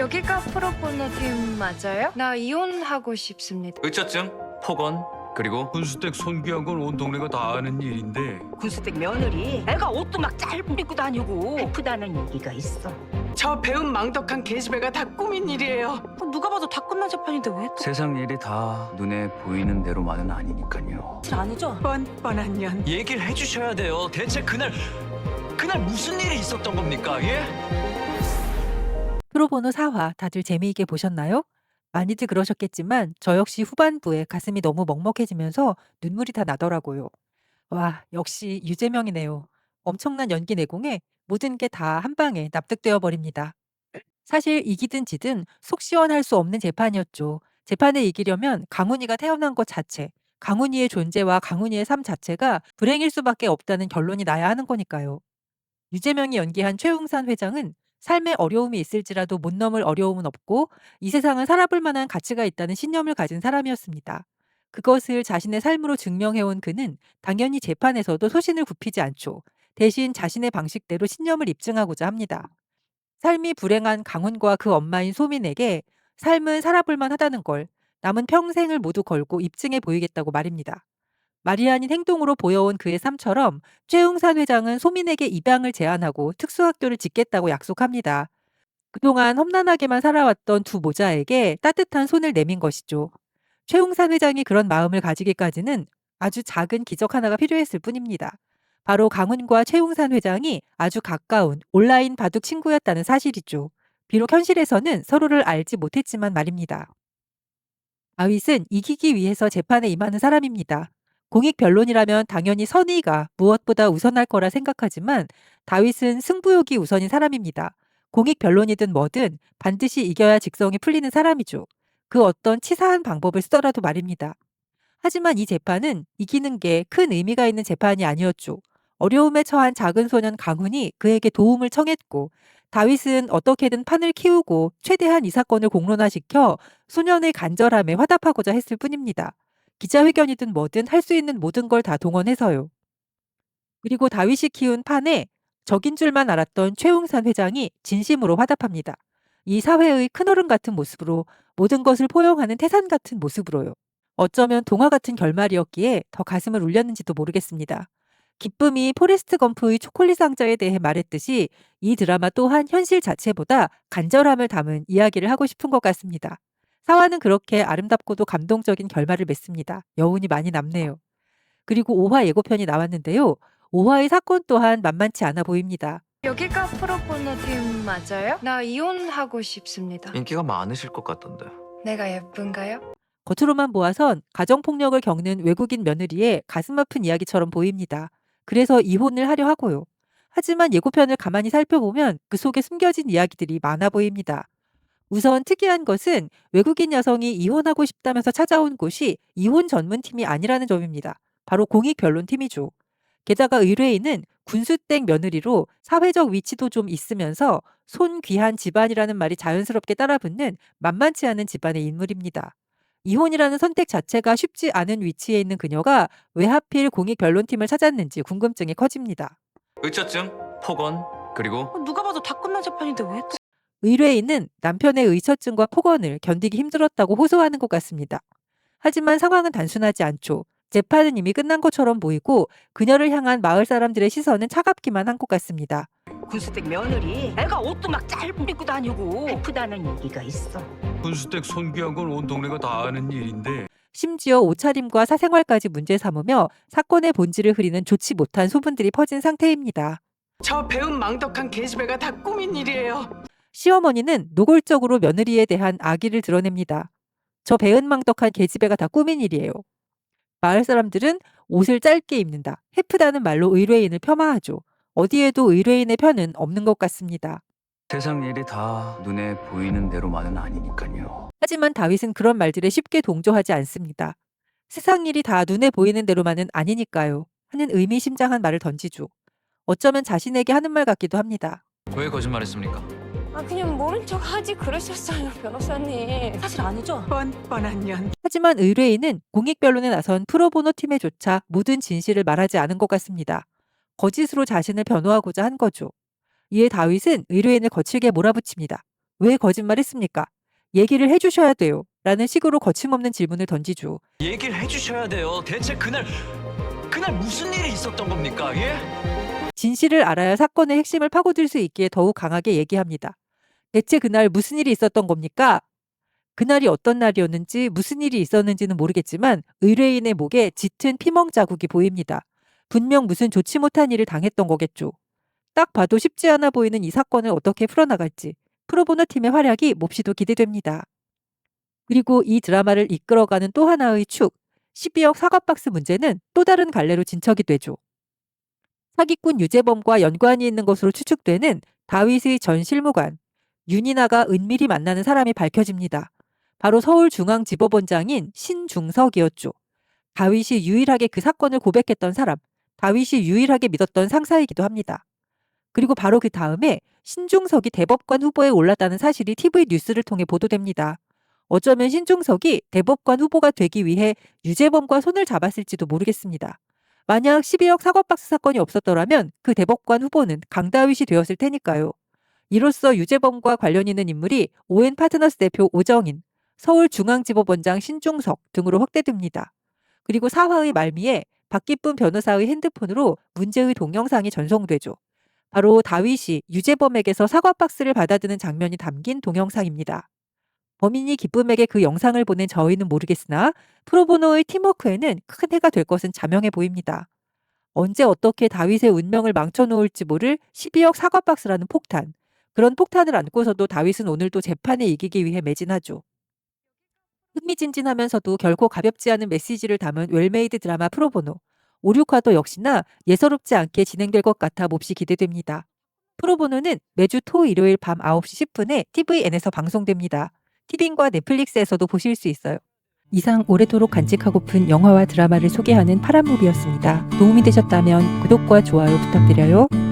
여기가 프로포노 팀 맞아요? 나 이혼하고 싶습니다. 의처증, 폭언, 그리고 군수댁 손귀한 건 온 동네가 다 아는 일인데 군수댁 며느리 애가 옷도 막 짧은 입고 다니고 예쁘다는 얘기가 있어. 저 배운 망덕한 계집애가 다 꾸민 일이에요. 누가 봐도 다 끝난 재판인데 왜 또? 세상 일이 다 눈에 보이는 대로만은 아니니까요. 사실 아니죠? 뻔뻔한 년. 얘기를 해주셔야 돼요. 대체 그날 무슨 일이 있었던 겁니까? 예? 프로보노 4화 다들 재미있게 보셨나요? 많이들 그러셨겠지만 저 역시 후반부에 가슴이 너무 먹먹해지면서 눈물이 다 나더라고요. 와, 역시 유재명이네요. 엄청난 연기 내공에 모든 게 다 한 방에 납득되어 버립니다. 사실 이기든 지든 속 시원할 수 없는 재판이었죠. 재판에 이기려면 강훈이가 태어난 것 자체, 강훈이의 존재와 강훈이의 삶 자체가 불행일 수밖에 없다는 결론이 나야 하는 거니까요. 유재명이 연기한 최웅산 회장은 삶에 어려움이 있을지라도 못 넘을 어려움은 없고 이 세상은 살아볼 만한 가치가 있다는 신념을 가진 사람이었습니다. 그것을 자신의 삶으로 증명해온 그는 당연히 재판에서도 소신을 굽히지 않죠. 대신 자신의 방식대로 신념을 입증하고자 합니다. 삶이 불행한 강훈과 그 엄마인 소민에게 삶은 살아볼 만하다는 걸 남은 평생을 모두 걸고 입증해 보이겠다고 말입니다. 말이 아닌 행동으로 보여온 그의 삶처럼 최웅산 회장은 소민에게 입양을 제안하고 특수학교를 짓겠다고 약속합니다. 그동안 험난하게만 살아왔던 두 모자에게 따뜻한 손을 내민 것이죠. 최웅산 회장이 그런 마음을 가지기까지는 아주 작은 기적 하나가 필요했을 뿐입니다. 바로 강훈과 최웅산 회장이 아주 가까운 온라인 바둑 친구였다는 사실이죠. 비록 현실에서는 서로를 알지 못했지만 말입니다. 다윗은 이기기 위해서 재판에 임하는 사람입니다. 공익 변론이라면 당연히 선의가 무엇보다 우선할 거라 생각하지만 다윗은 승부욕이 우선인 사람입니다. 공익 변론이든 뭐든 반드시 이겨야 직성이 풀리는 사람이죠. 그 어떤 치사한 방법을 쓰더라도 말입니다. 하지만 이 재판은 이기는 게 큰 의미가 있는 재판이 아니었죠. 어려움에 처한 작은 소년 강훈이 그에게 도움을 청했고 다윗은 어떻게든 판을 키우고 최대한 이 사건을 공론화시켜 소년의 간절함에 화답하고자 했을 뿐입니다. 기자회견이든 뭐든 할 수 있는 모든 걸 다 동원해서요. 그리고 다윗이 키운 판에 적인 줄만 알았던 최웅산 회장이 진심으로 화답합니다. 이 사회의 큰어른 같은 모습으로 모든 것을 포용하는 태산 같은 모습으로요. 어쩌면 동화 같은 결말이었기에 더 가슴을 울렸는지도 모르겠습니다. 기쁨이 포레스트 검프의 초콜릿 상자에 대해 말했듯이 이 드라마 또한 현실 자체보다 간절함을 담은 이야기를 하고 싶은 것 같습니다. 사화는 그렇게 아름답고도 감동적인 결말을 맺습니다. 여운이 많이 남네요. 그리고 5화 예고편이 나왔는데요. 5화의 사건 또한 만만치 않아 보입니다. 여기가 프로포노 팀 맞아요? 나 이혼하고 싶습니다. 인기가 많으실 것 같던데. 내가 예쁜가요? 겉으로만 보아선 가정폭력을 겪는 외국인 며느리의 가슴 아픈 이야기처럼 보입니다. 그래서 이혼을 하려 하고요. 하지만 예고편을 가만히 살펴보면 그 속에 숨겨진 이야기들이 많아 보입니다. 우선 특이한 것은 외국인 여성이 이혼하고 싶다면서 찾아온 곳이 이혼 전문팀이 아니라는 점입니다. 바로 공익변론팀이죠. 게다가 의뢰인은 군수댁 며느리로 사회적 위치도 좀 있으면서 손귀한 집안이라는 말이 자연스럽게 따라붙는 만만치 않은 집안의 인물입니다. 이혼이라는 선택 자체가 쉽지 않은 위치에 있는 그녀가 왜 하필 공익변론팀을 찾았는지 궁금증이 커집니다. 의처증, 폭언, 그리고 누가 봐도 다 끝난 재판인데 왜 또? 의뢰인은 남편의 의처증과 폭언을 견디기 힘들었다고 호소하는 것 같습니다. 하지만 상황은 단순하지 않죠. 재판은 이미 끝난 것처럼 보이고 그녀를 향한 마을 사람들의 시선은 차갑기만 한 것 같습니다. 군수댁 며느리 애가 옷도 막 짧은 입고 다니고 예쁘다는 얘기가 있어. 군수댁 손귀한 건 온 동네가 다 아는 일인데 심지어 옷차림과 사생활까지 문제 삼으며 사건의 본질을 흐리는 좋지 못한 소문들이 퍼진 상태입니다. 저 배운 망덕한 계집애가 다 꾸민 일이에요. 시어머니는 노골적으로 며느리에 대한 악의를 드러냅니다. 저 배은망덕한 계집애가 다 꾸민 일이에요. 마을 사람들은 옷을 짧게 입는다, 해프다는 말로 의뢰인을 폄하하죠. 어디에도 의뢰인의 편은 없는 것 같습니다. 세상 일이 다 눈에 보이는 대로만은 아니니까요. 하지만 다윗은 그런 말들에 쉽게 동조하지 않습니다. 세상 일이 다 눈에 보이는 대로만은 아니니까요. 하는 의미심장한 말을 던지죠. 어쩌면 자신에게 하는 말 같기도 합니다. 왜 거짓말했습니까? 그냥 모른 척 하지 그러셨어요, 변호사님. 사실 아니죠? 뻔뻔한 년. 하지만 의뢰인은 공익변론에 나선 프로보노 팀에조차 모든 진실을 말하지 않은 것 같습니다. 거짓으로 자신을 변호하고자 한 거죠. 이에 다윗은 의뢰인을 거칠게 몰아붙입니다. 왜 거짓말했습니까? 얘기를 해주셔야 돼요. 라는 식으로 거침없는 질문을 던지죠. 얘기를 해주셔야 돼요. 대체 그날 무슨 일이 있었던 겁니까? 예? 진실을 알아야 사건의 핵심을 파고들 수 있기에 더욱 강하게 얘기합니다. 대체 그날 무슨 일이 있었던 겁니까? 그날이 어떤 날이었는지 무슨 일이 있었는지는 모르겠지만 의뢰인의 목에 짙은 피멍 자국이 보입니다. 분명 무슨 좋지 못한 일을 당했던 거겠죠. 딱 봐도 쉽지 않아 보이는 이 사건을 어떻게 풀어나갈지 프로보노 팀의 활약이 몹시도 기대됩니다. 그리고 이 드라마를 이끌어가는 또 하나의 축, 12억 사과박스 문제는 또 다른 갈래로 진척이 되죠. 사기꾼 유재범과 연관이 있는 것으로 추측되는 다윗의 전 실무관, 윤이나가 은밀히 만나는 사람이 밝혀집니다. 바로 서울중앙지법원장인 신중석이었죠. 다윗이 유일하게 그 사건을 고백했던 사람, 다윗이 유일하게 믿었던 상사이기도 합니다. 그리고 바로 그 다음에 신중석이 대법관 후보에 올랐다는 사실이 TV 뉴스를 통해 보도됩니다. 어쩌면 신중석이 대법관 후보가 되기 위해 유재범과 손을 잡았을지도 모르겠습니다. 만약 12억 사과박스 사건이 없었더라면 그 대법관 후보는 강다윗이 되었을 테니까요. 이로써 유재범과 관련 있는 인물이 오엔 파트너스 대표 오정인, 서울중앙지법원장 신중석 등으로 확대됩니다. 그리고 사화의 말미에 박기쁨 변호사의 핸드폰으로 문제의 동영상이 전송되죠. 바로 다윗이 유재범에게서 사과박스를 받아드는 장면이 담긴 동영상입니다. 범인이 기쁨에게 그 영상을 보낸 저희는 모르겠으나 프로보노의 팀워크에는 큰 해가 될 것은 자명해 보입니다. 언제 어떻게 다윗의 운명을 망쳐놓을지 모를 12억 사과박스라는 폭탄. 그런 폭탄을 안고서도 다윗은 오늘도 재판에 이기기 위해 매진하죠. 흥미진진하면서도 결코 가볍지 않은 메시지를 담은 웰메이드 드라마 프로보노. 5, 6화도 역시나 예사롭지 않게 진행될 것 같아 몹시 기대됩니다. 프로보노는 매주 토 일요일 밤 9시 10분에 TVN에서 방송됩니다. 티빙과 넷플릭스에서도 보실 수 있어요. 이상 오래도록 간직하고픈 영화와 드라마를 소개하는 파란무비였습니다. 도움이 되셨다면 구독과 좋아요 부탁드려요.